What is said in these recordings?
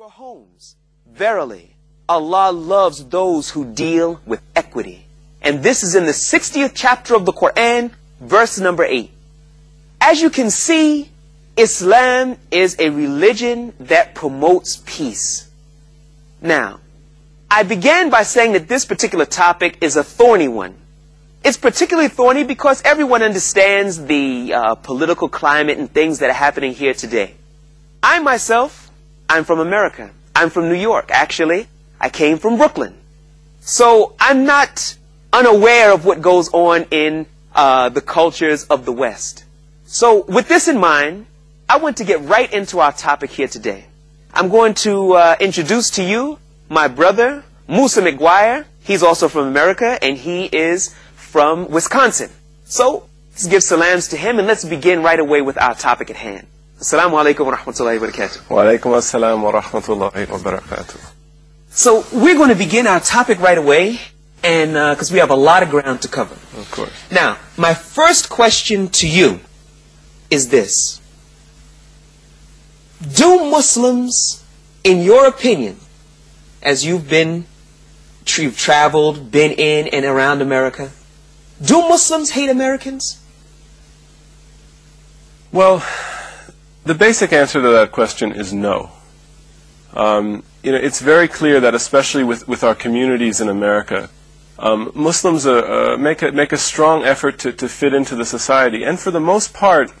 your homes. Verily, Allah loves those who deal with equity. And this is in the 60th chapter of the Quran, verse number 8. As you can see, Islam is a religion that promotes peace. Now, I began by saying that this particular topic is a thorny one. It's particularly thorny because everyone understands the political climate and things that are happening here today. I myself, I'm from America. I'm from New York, actually. I came from Brooklyn. So I'm not unaware of what goes on in the cultures of the West. So with this in mind, I want to get right into our topic here today. I'm going to introduce to you my brother, Musa McGuire. He's also from America, and he is from Wisconsin. So let's give salams to him, and let's begin right away with our topic at hand. Assalamu alaikum wa rahmatullahi wa barakatuh. Wa alaikum assalam wa rahmatullahi wa barakatuh. So we're going to begin our topic right away, and because we have a lot of ground to cover. Of course. Now, my first question to you is this. Do Muslims, in your opinion, as you've traveled, been in and around America, do Muslims hate Americans? Well, the basic answer to that question is no. It's very clear that, especially with our communities in America, Muslims make a strong effort to fit into the society. And for the most part,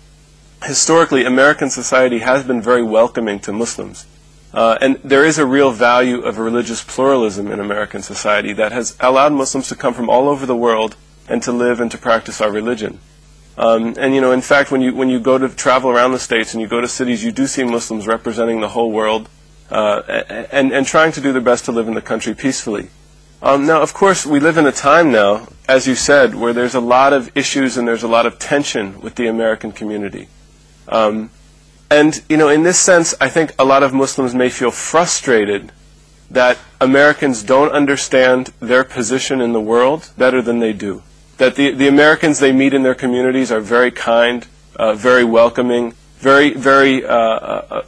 historically, American society has been very welcoming to Muslims. And there is a real value of religious pluralism in American society that has allowed Muslims to come from all over the world and to live and to practice our religion. In fact, when you go to travel around the States and you go to cities, you do see Muslims representing the whole world and trying to do their best to live in the country peacefully. Now, of course, we live in a time now, as you said, where there's a lot of issues and there's a lot of tension with the American community. In this sense, I think a lot of Muslims may feel frustrated that Americans don't understand their position in the world better than they do. That the Americans they meet in their communities are very kind, very welcoming, very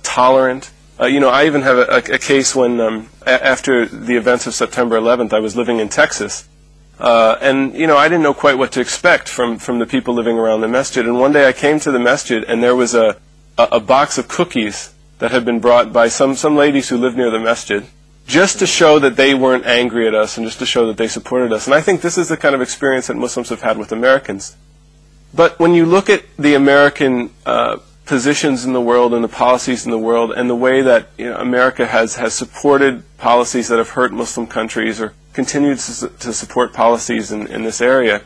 tolerant. I even have a case when, after the events of September 11th, I was living in Texas. I didn't know quite what to expect from the people living around the masjid. And one day I came to the masjid, and there was a box of cookies that had been brought by some ladies who lived near the masjid, just to show that they weren't angry at us and just to show that they supported us. And I think this is the kind of experience that Muslims have had with Americans. But when you look at the American positions in the world and the policies in the world and the way that America has supported policies that have hurt Muslim countries or continued to support policies in this area,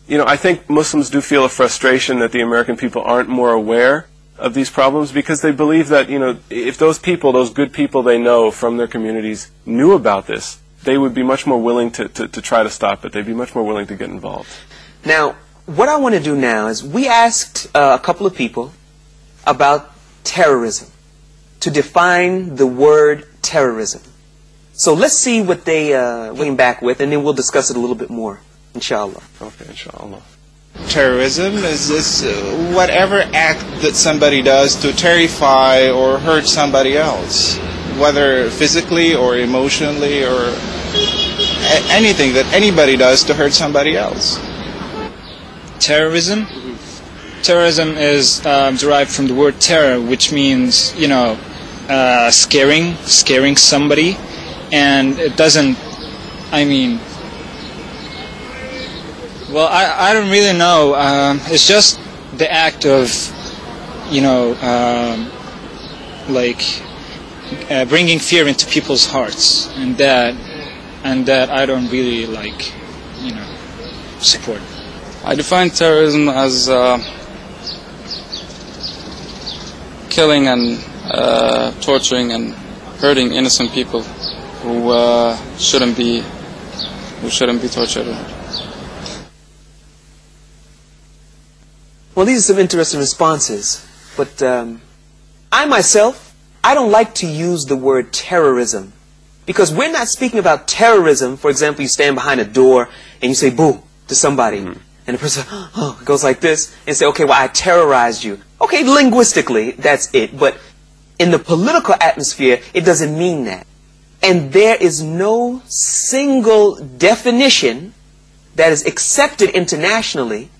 I think Muslims do feel a frustration that the American people aren't more aware of these problems, because they believe that, if those people, those good people they know from their communities knew about this, they would be much more willing to try to stop it. They'd be much more willing to get involved. Now, what I want to do now is we asked a couple of people about terrorism, to define the word terrorism. So let's see what they came back with, and then we'll discuss it a little bit more, inshallah. Okay, inshallah. Terrorism is whatever act that somebody does to terrify or hurt somebody else, whether physically or emotionally or anything that anybody does to hurt somebody else. Terrorism? Terrorism is derived from the word terror, which means, scaring somebody, and it doesn't, well, I don't really know. It's just the act of, bringing fear into people's hearts, and that I don't really support. I define terrorism as killing and torturing and hurting innocent people who shouldn't be tortured. Well, these are some interesting responses, but I myself, I don't like to use the word terrorism, because we're not speaking about terrorism. For example, you stand behind a door and you say boo to somebody, and the person goes like this and say, okay, well, I terrorized you. Okay, linguistically, that's it, but In the political atmosphere, it doesn't mean that. And there is no single definition that is accepted internationally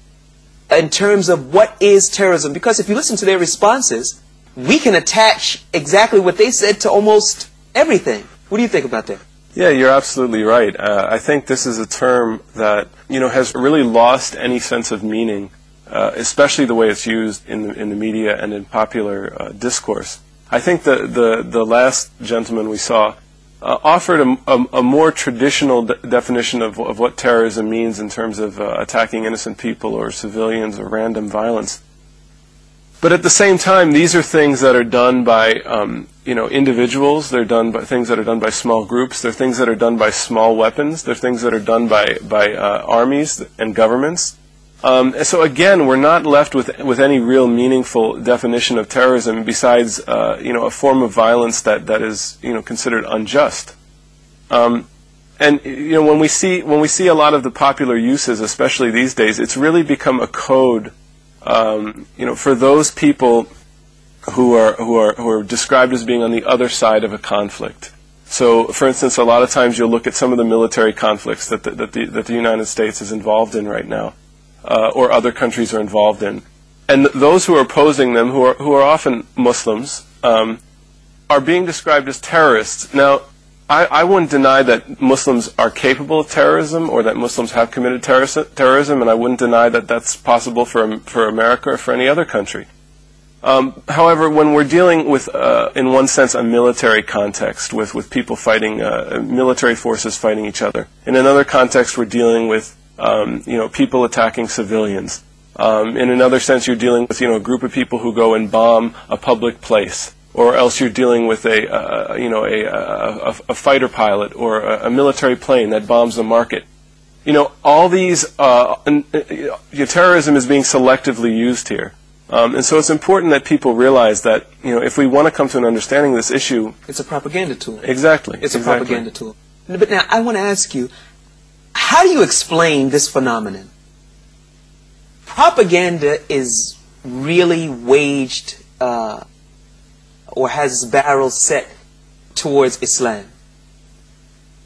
in terms of what is terrorism. Because if you listen to their responses, we can attach exactly what they said to almost everything. What do you think about that? Yeah, you're absolutely right. I think this is a term that, has really lost any sense of meaning, especially the way it's used in the media and in popular discourse. I think the last gentleman we saw offered a more traditional definition of what terrorism means in terms of attacking innocent people or civilians or random violence. But at the same time, these are things that are done by individuals. They're done by things that are done by small groups. They're things that are done by small weapons. They're things that are done by armies and governments. So again, we're not left with any real meaningful definition of terrorism besides a form of violence that is considered unjust. And when we see a lot of the popular uses, especially these days, it's really become a code for those people who are described as being on the other side of a conflict. So, for instance, a lot of times you'll look at some of the military conflicts that the United States is involved in right now, or other countries are involved in, and those who are opposing them, who are often Muslims, are being described as terrorists. Now, I wouldn't deny that Muslims are capable of terrorism or that Muslims have committed terrorism, and I wouldn't deny that that's possible for America or for any other country. However, when we're dealing with, in one sense, a military context, with people fighting, military forces fighting each other, in another context we're dealing with, people attacking civilians. In another sense, you're dealing with, a group of people who go and bomb a public place. Or else you're dealing with a fighter pilot or a military plane that bombs the market. All these terrorism is being selectively used here, and so it's important that people realize that if we want to come to an understanding of this issue, it's a propaganda tool. Exactly. It's a propaganda tool. But now I want to ask you, how do you explain this phenomenon? Propaganda is really waged. Or has its barrels set towards Islam.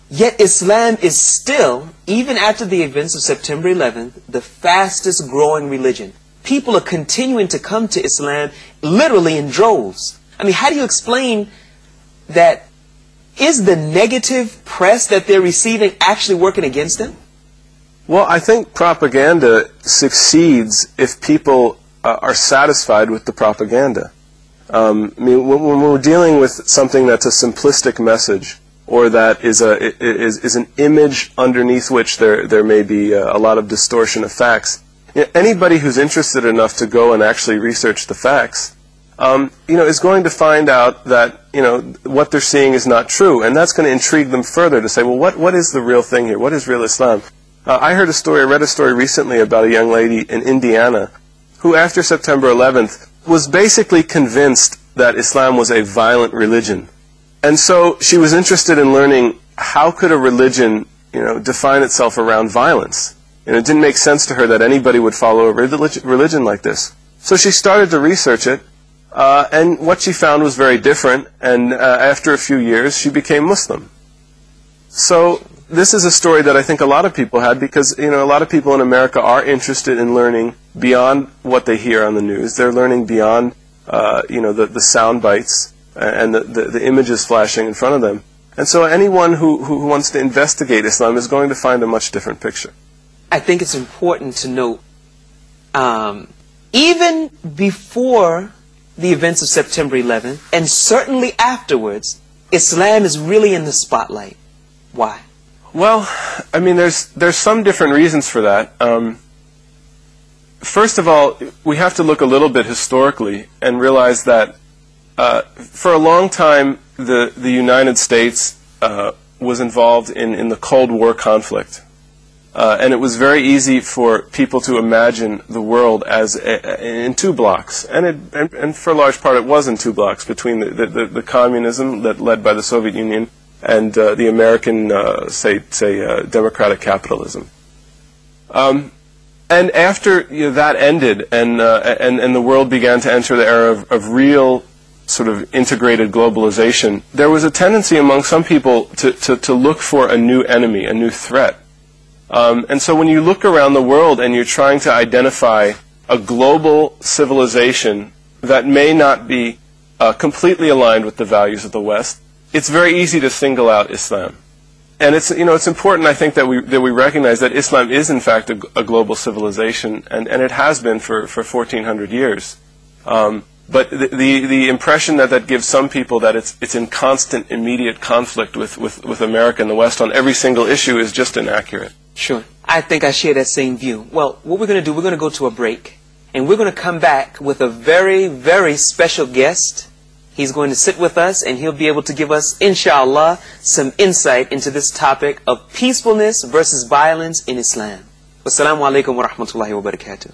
Yet Islam is still, even after the events of September 11th, the fastest growing religion. People are continuing to come to Islam literally in droves. I mean, how do you explain that? Is the negative press that they're receiving actually working against them? Well, I think propaganda succeeds if people are satisfied with the propaganda. When we're dealing with something that's a simplistic message, or that is an image underneath which there may be a lot of distortion of facts, anybody who's interested enough to go and actually research the facts, is going to find out that what they're seeing is not true, and that's going to intrigue them further to say, well, what is the real thing here? What is real Islam? I read a story recently about a young lady in Indiana who, after September 11th, was basically convinced that Islam was a violent religion. And so she was interested in learning how could a religion, define itself around violence. It didn't make sense to her that anybody would follow a religion like this. So she started to research it, and what she found was very different, and after a few years she became Muslim. So this is a story that I think a lot of people had, because a lot of people in America are interested in learning beyond what they hear on the news. They're learning beyond the sound bites and the images flashing in front of them. And so anyone who wants to investigate Islam is going to find a much different picture. I think it's important to note, even before the events of September 11th, and certainly afterwards, Islam is really in the spotlight. Why? Well, I mean, there's some different reasons for that. First of all, we have to look a little bit historically and realize that for a long time the United States was involved in the Cold War conflict. And it was very easy for people to imagine the world as in two blocks, and for a large part it was in two blocks, between the communism led by the Soviet Union and the American, democratic capitalism. And after that ended, and the world began to enter the era of real sort of integrated globalization, there was a tendency among some people to look for a new enemy, a new threat. And so when you look around the world and you're trying to identify a global civilization that may not be completely aligned with the values of the West, it's very easy to single out Islam. And it's important, I think, that we recognize that Islam is in fact a global civilization, and it has been for 1400 years. But the impression that gives some people that it's in constant, immediate conflict with America and the West on every single issue is just inaccurate. Sure. I think I share that same view. Well, what we're going to do, we're going to go to a break, and we're going to come back with a very, very special guest. He's going to sit with us, and he'll be able to give us, inshallah, some insight into this topic of peacefulness versus violence in Islam. Wassalamu alaikum wa rahmatullahi wa barakatuh.